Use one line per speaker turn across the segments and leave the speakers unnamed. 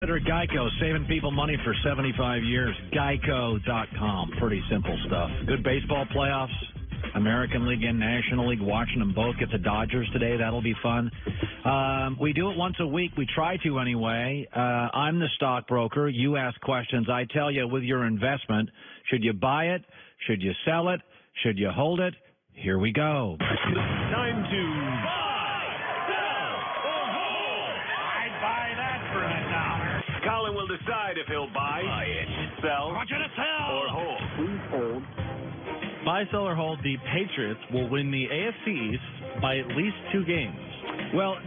Consider Geico, saving people money for 75 years. Geico.com. Pretty simple stuff. Good baseball playoffs. American League and National League, watching them both get the Dodgers today. That'll be fun. We do it once a week. We try to anyway. I'm the stockbroker. You ask questions. I tell you with your investment, should you buy it? Should you sell it? Should you hold it? Here we go.
Time to buy, sell, or hold.
I'd buy that for $1.
Colin will decide if he'll buy it, sell,
I want you to sell.
or hold. Please hold.
Buy, sell, or hold, the Patriots will win the AFC East by at least 2 games.
Well,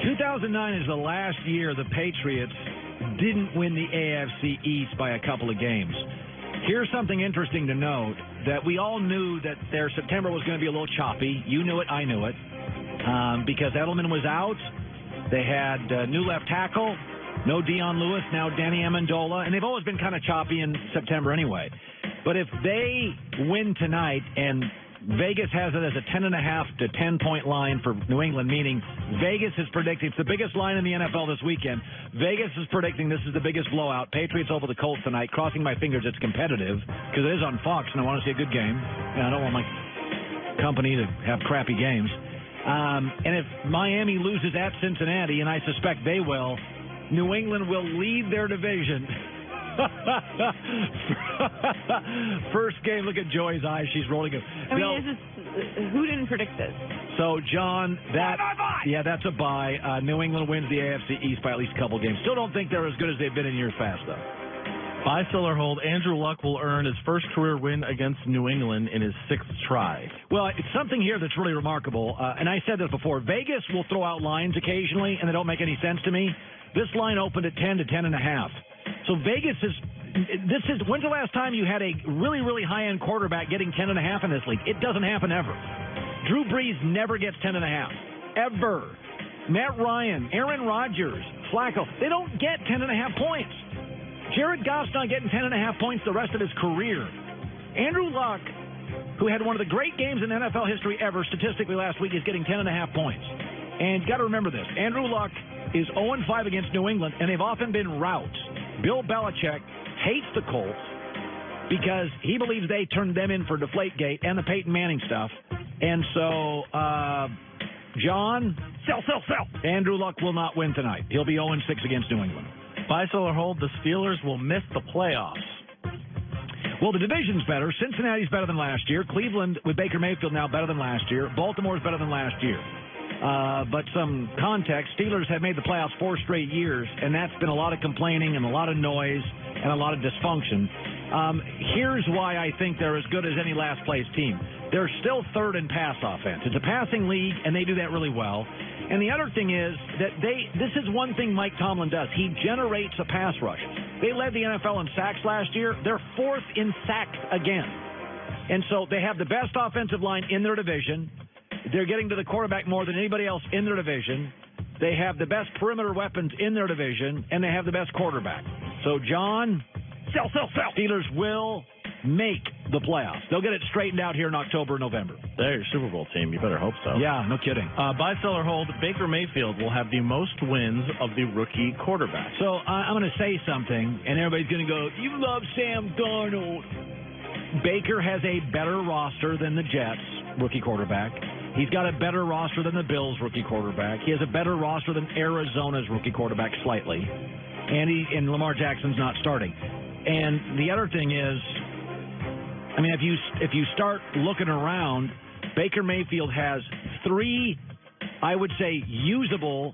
2009 is the last year the Patriots didn't win the AFC East by a couple of games. Here's something interesting to note, that we all knew that their September was going to be a little choppy. You knew it, I knew it, because Edelman was out. They had new left tackle, no Dion Lewis, now Danny Amendola, and they've always been kind of choppy in September anyway. But if they win tonight, and Vegas has it as a 10.5 to 10-point line for New England, meaning Vegas is predicting, it's the biggest line in the NFL this weekend. Vegas is predicting this is the biggest blowout. Patriots over the Colts tonight. Crossing my fingers it's competitive, because it is on Fox, and I want to see a good game. And I don't want my company to have crappy games. And if Miami loses at Cincinnati, and I suspect they will, New England will lead their division. First game, look at Joy's eyes. She's rolling it.
I mean, who didn't predict this?
So, John,
Buy.
that's a buy. New England wins the AFC East by at least a couple games. Still don't think they're as good as they've been in years past, though.
Buy, sell, or hold, Andrew Luck will earn his first career win against New England in his 6th try.
Well, it's something here that's really remarkable, and I said this before. Vegas will throw out lines occasionally, and they don't make any sense to me. This line opened at 10 to 10.5. So Vegas when's the last time you had a really, really high-end quarterback getting 10.5 in this league? It doesn't happen ever. Drew Brees never gets 10.5. Ever. Matt Ryan, Aaron Rodgers, Flacco, they don't get 10.5 points. Jared Goff's not getting 10.5 points the rest of his career. Andrew Luck, who had one of the great games in NFL history ever statistically last week, is getting 10.5 points. And you got to remember this. Andrew Luck is 0-5 against New England, and they've often been routes. Bill Belichick hates the Colts because he believes they turned them in for Deflategate and the Peyton Manning stuff. And so, John? Sell. Andrew Luck will not win tonight. He'll be 0-6 against New England.
Buy, sell, or hold, the Steelers will miss the playoffs.
Well, the division's better. Cincinnati's better than last year. Cleveland, with Baker Mayfield now, better than last year. Baltimore's better than last year. But some context, Steelers have made the playoffs 4 straight years, and that's been a lot of complaining and a lot of noise and a lot of dysfunction. Here's why I think they're as good as any last-place team. They're still 3rd in pass offense. It's a passing league, and they do that really well. And the other thing is that this is one thing Mike Tomlin does. He generates a pass rush. They led the NFL in sacks last year. They're 4th in sacks again. And so they have the best offensive line in their division. They're getting to the quarterback more than anybody else in their division. They have the best perimeter weapons in their division, and they have the best quarterback. So, John,
Sell.
Steelers will make the playoffs. They'll get it straightened out here in October, November.
They're your Super Bowl team. You better hope so.
Yeah, no kidding.
Buy, sell, or hold, Baker Mayfield will have the most wins of the rookie quarterback.
So, I'm going to say something, and everybody's going to go, you love Sam Darnold. Baker has a better roster than the Jets, rookie quarterback. He's got a better roster than the Bills' rookie quarterback. He has a better roster than Arizona's rookie quarterback slightly. And Lamar Jackson's not starting. And the other thing is, I mean, if you start looking around, Baker Mayfield has 3, I would say, usable,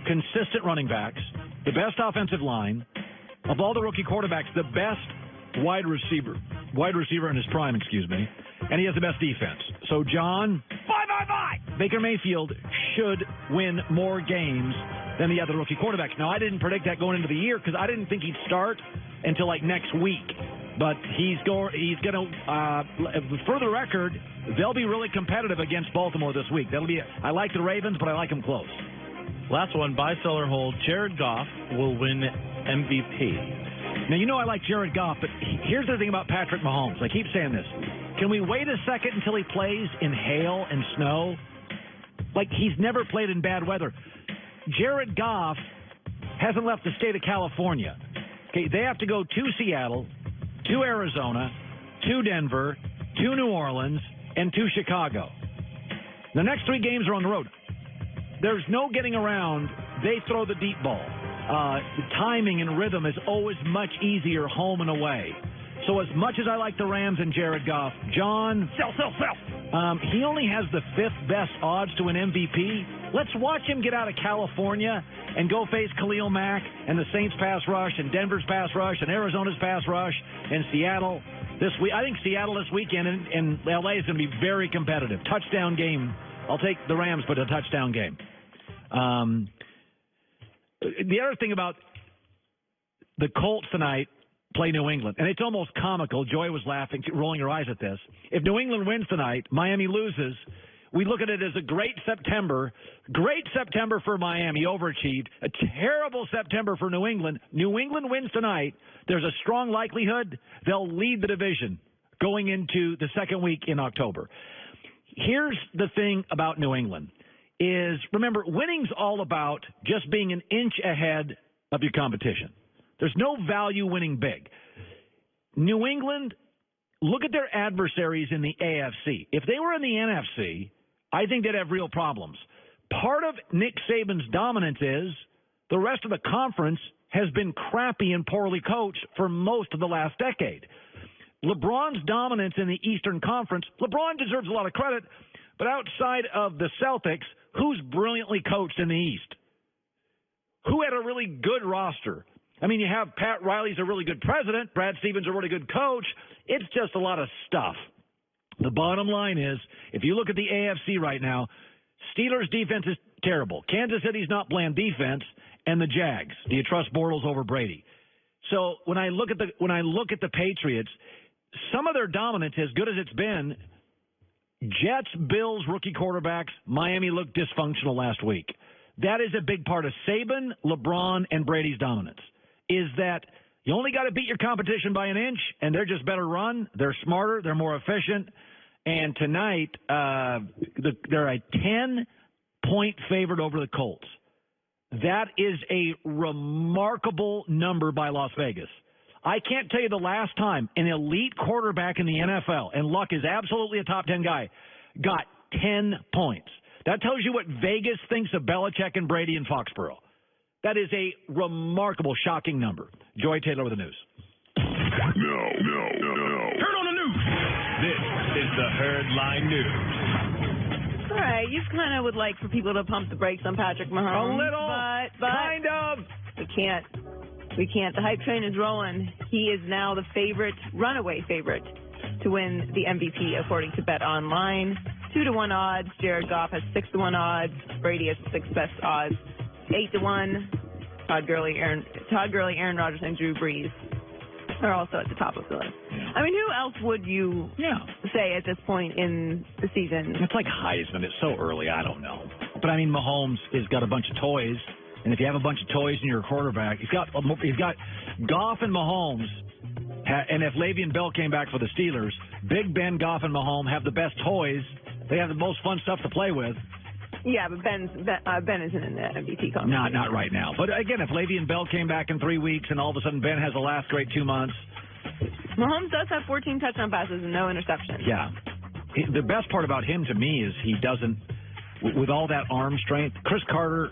consistent running backs, the best offensive line, of all the rookie quarterbacks, the best wide receiver in his prime, and he has the best defense. So, John,
Buy.
Baker Mayfield should win more games than the other rookie quarterbacks. Now, I didn't predict that going into the year because I didn't think he'd start until like next week. But he's going to, for the record, they'll be really competitive against Baltimore this week. I like the Ravens, but I like them close.
Last one, buy, sell, or hold, Jared Goff will win MVP.
Now, you know I like Jared Goff, but here's the thing about Patrick Mahomes. I keep saying this. Can we wait a second until he plays in hail and snow? Like, he's never played in bad weather. Jared Goff hasn't left the state of California. Okay, they have to go to Seattle, to Arizona, to Denver, to New Orleans, and to Chicago. The next 3 games are on the road. There's no getting around. They throw the deep ball. The timing and rhythm is always much easier home and away. So as much as I like the Rams and Jared Goff, John, he only has the 5th best odds to an MVP. Let's watch him get out of California and go face Khalil Mack and the Saints pass rush and Denver's pass rush and Arizona's pass rush and Seattle this week. I think Seattle this weekend and LA is going to be very competitive. Touchdown game. I'll take the Rams, but a touchdown game. The other thing about the Colts tonight play New England, and it's almost comical. Joy was laughing, rolling her eyes at this. If New England wins tonight, Miami loses. We look at it as a great September for Miami, overachieved. A terrible September for New England. New England wins tonight. There's a strong likelihood they'll lead the division going into the second week in October. Here's the thing about New England is, remember, winning's all about just being an inch ahead of your competition. There's no value winning big. New England, look at their adversaries in the AFC. If they were in the NFC, I think they'd have real problems. Part of Nick Saban's dominance is the rest of the conference has been crappy and poorly coached for most of the last decade. LeBron's dominance in the Eastern Conference, LeBron deserves a lot of credit, but outside of the Celtics, who's brilliantly coached in the East? Who had a really good roster? I mean, you have Pat Riley's a really good president. Brad Stevens a really good coach. It's just a lot of stuff. The bottom line is, if you look at the AFC right now, Steelers' defense is terrible. Kansas City's not playing defense, and the Jags. Do you trust Bortles over Brady? So when I look at the Patriots, some of their dominance, as good as it's been, Jets, Bills, rookie quarterbacks, Miami looked dysfunctional last week. That is a big part of Saban, LeBron, and Brady's dominance, is that you only got to beat your competition by an inch, and they're just better run. They're smarter. They're more efficient. And tonight, they're a 10-point favorite over the Colts. That is a remarkable number by Las Vegas. I can't tell you the last time an elite quarterback in the NFL, and Luck is absolutely a top 10 guy, got 10 points. That tells you what Vegas thinks of Belichick and Brady in Foxborough. That is a remarkable, shocking number. Joy Taylor with the news.
No. Heard on the news. This is the Herdline News.
All right, you kind of would like for people to pump the brakes on Patrick Mahomes.
A little,
but
kind of.
We can't. The hype train is rolling. He is now the runaway favorite to win the MVP according to Bet Online. 2-1 odds. Jared Goff has 6-1 odds. Brady has the 6th best odds. 8-1. Todd Gurley, Aaron Rodgers, and Drew Brees are also at the top of the list.
Yeah.
I mean, who else would you say at this point in the season?
It's like Heisman. It's so early. I don't know. But, I mean, Mahomes has got a bunch of toys. And if you have a bunch of toys in your quarterback, he's got Goff and Mahomes. And if Le'Veon Bell came back for the Steelers, Big Ben, Goff, and Mahomes have the best toys. They have the most fun stuff to play with.
Yeah, but Ben isn't in the MVP conversation.
Not right now. But again, if Le'Veon Bell came back in 3 weeks and all of a sudden Ben has the last great 2 months.
Mahomes does have 14 touchdown passes and no interceptions.
Yeah. The best part about him to me is he doesn't, with all that arm strength, Chris Carter,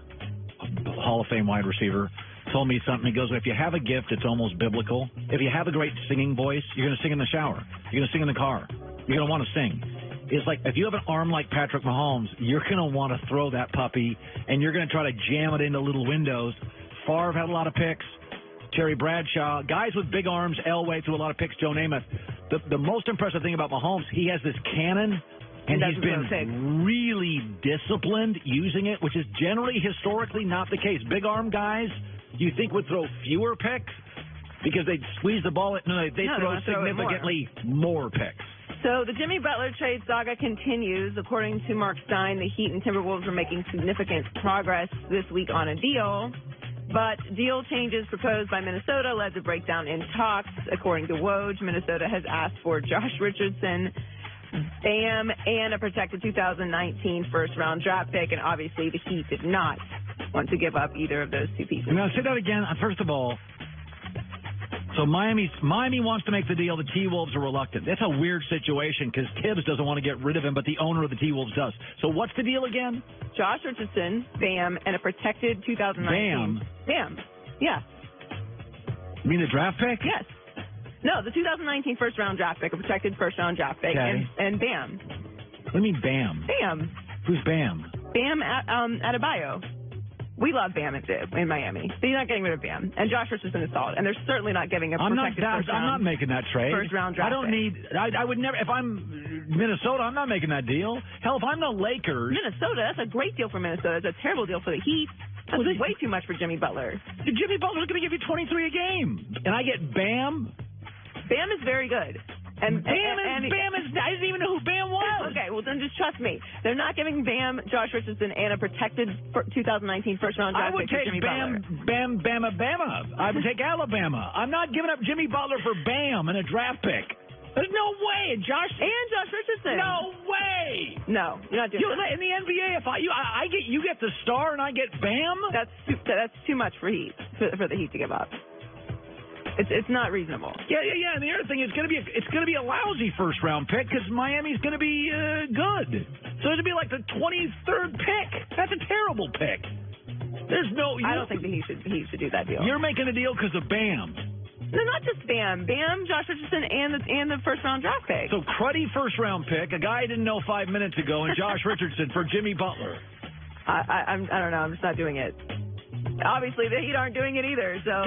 Hall of Fame wide receiver, told me something. He goes, if you have a gift, it's almost biblical. If you have a great singing voice, you're going to sing in the shower. You're going to sing in the car. You're going to want to sing. It's like if you have an arm like Patrick Mahomes, you're going to want to throw that puppy, and you're going to try to jam it into little windows. Favre had a lot of picks. Terry Bradshaw. Guys with big arms, Elway threw a lot of picks. Joe Namath. The most impressive thing about Mahomes, he has this cannon, and he's been really disciplined using it, which is generally, historically, not the case. Big arm guys, you think would throw fewer picks because they'd squeeze the ball. They throw significantly more picks.
So the Jimmy Butler trade saga continues. According to Mark Stein, the Heat and Timberwolves are making significant progress this week on a deal. But deal changes proposed by Minnesota led to breakdown in talks. According to Woj, Minnesota has asked for Josh Richardson, Bam, and a protected 2019 first-round draft pick, and obviously the Heat did not want to give up either of those two pieces.
Now, say that again. First of all, so Miami wants to make the deal. The T-Wolves are reluctant. That's a weird situation because Tibbs doesn't want to get rid of him, but the owner of the T-Wolves does. So what's the deal again?
Josh Richardson, Bam, and a protected 2019. Bam. Yeah.
You mean the draft pick?
Yes. No, the 2019 first-round draft pick, a protected first-round draft pick,
okay.
and Bam.
What do you mean Bam?
Bam.
Who's Bam?
Bam Adebayo. We love Bam in Miami. So you're not getting rid of Bam. And Josh Richardson is solid. And they're certainly not giving a protected first-round.
I'm not making that trade.
First-round draft
I don't need – I would never – if I'm Minnesota, I'm not making that deal. Hell, if I'm the Lakers –
Minnesota, that's a great deal for Minnesota. It's a terrible deal for the Heat. That's way too much for Jimmy Butler.
Jimmy Butler's going to give you 23 a game. And I get Bam?
Bam is very good. And
Bam is – I didn't even know who Bam was.
Okay, well, then just trust me. They're not giving Bam, Josh Richardson, and a protected 2019 first-round draft pick for Jimmy Butler.
Bama. I would take Alabama. I'm not giving up Jimmy Butler for Bam and a draft pick. There's no way. Josh Richardson. No way.
No, you're not doing that.
In the NBA, if you get the star and I get Bam?
That's too much for the Heat to give up. It's not reasonable.
Yeah. And the other thing is it's gonna be a lousy first round pick because Miami's gonna be good. So it'll be like the 23rd pick. That's a terrible pick. There's no.
I don't think that he should do that deal.
You're making a deal because of Bam.
No, not just Bam, Josh Richardson, and the first round draft pick.
So cruddy first round pick, a guy I didn't know 5 minutes ago, and Josh Richardson for Jimmy Butler.
I don't know. I'm just not doing it. Obviously, the Heat aren't doing it either. So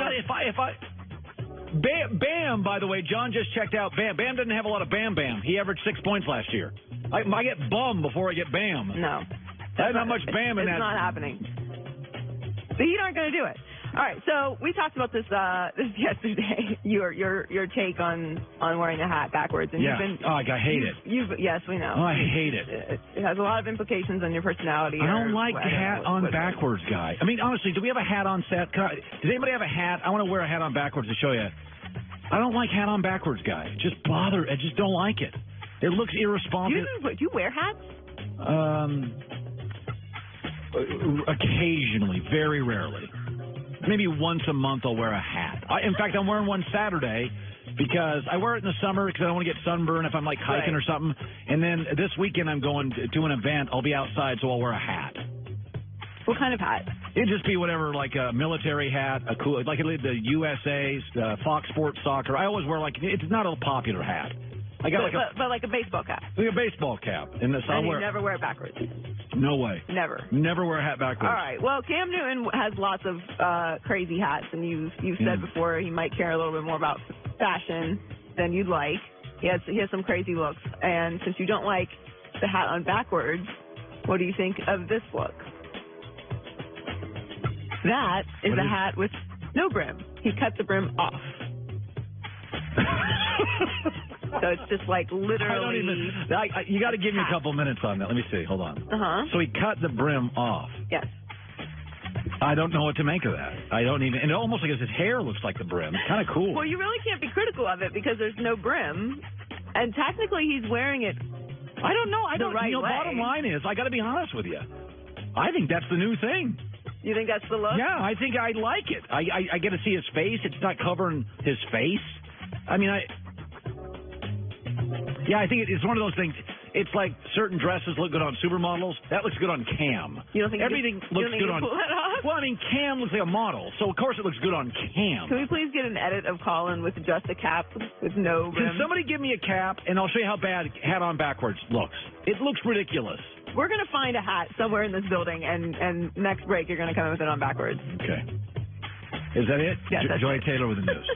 Bam, by the way, John just checked out Bam. Bam didn't have a lot of Bam. He averaged 6 points last year. I get Bum before I get Bam.
No.
There's not much Bam in that.
It's not happening. The Heat aren't going to do it. All right, so we talked about this yesterday. Your take on wearing a hat backwards, and
I hate it.
Yes, we know.
Oh, I hate it.
It has a lot of implications on your personality.
I don't like hat on backwards guy. I mean, honestly, do we have a hat on set? Does anybody have a hat? I want to wear a hat on backwards to show you. I don't like hat on backwards guy. I just don't like it. It looks irresponsible.
Do you wear hats?
Occasionally, very rarely. Maybe once a month I'll wear a hat. In fact, I'm wearing one Saturday because I wear it in the summer because I don't want to get sunburned if I'm like hiking or something. And then this weekend I'm going to an event. I'll be outside, so I'll wear a hat.
What kind of hat?
It'd just be whatever, like a military hat, like the USA's, Fox Sports Soccer. I always wear it's not a popular hat. I got
but like a baseball cap.
Like a baseball cap. And
you never wear it backwards.
No way.
Never.
Never wear a hat backwards.
All right. Well, Cam Newton has lots of crazy hats, and you've said before he might care a little bit more about fashion than you'd like. He has some crazy looks, and since you don't like the hat on backwards, what do you think of this look? That is a hat with no brim. He cut the brim off. So it's just like literally.
You got to give me a couple minutes on that. Let me see. Hold on. So he cut the brim off.
Yes.
I don't know what to make of that. I don't even. And it almost like his hair looks like the brim. It's kind of cool.
Well, you really can't be critical of it because there's no brim, and technically he's wearing it.
I don't know.
Right way.
Bottom line is, I got to be honest with you. I think that's the new thing.
You think that's the look?
Yeah, I think I like it. I get to see his face. It's not covering his face. I mean, I think it's one of those things. It's like certain dresses look good on supermodels. That looks good on Cam.
You don't think
everything looks good on?
Pull that off?
Well, I mean, Cam looks like a model, so of course it looks good on Cam.
Can we please get an edit of Colin with just a cap with no brim?
Can somebody give me a cap, and I'll show you how bad hat on backwards looks. It looks ridiculous.
We're gonna find a hat somewhere in this building, and next break you're gonna come in with it on backwards.
Okay. Is that it?
Yeah, that's
Joy
it.
Taylor with the news.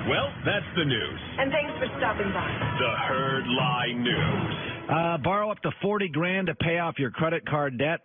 Well, that's the news.
And thanks for stopping by.
The Herd Lie News.
Borrow up to $40,000 to pay off your credit card debt.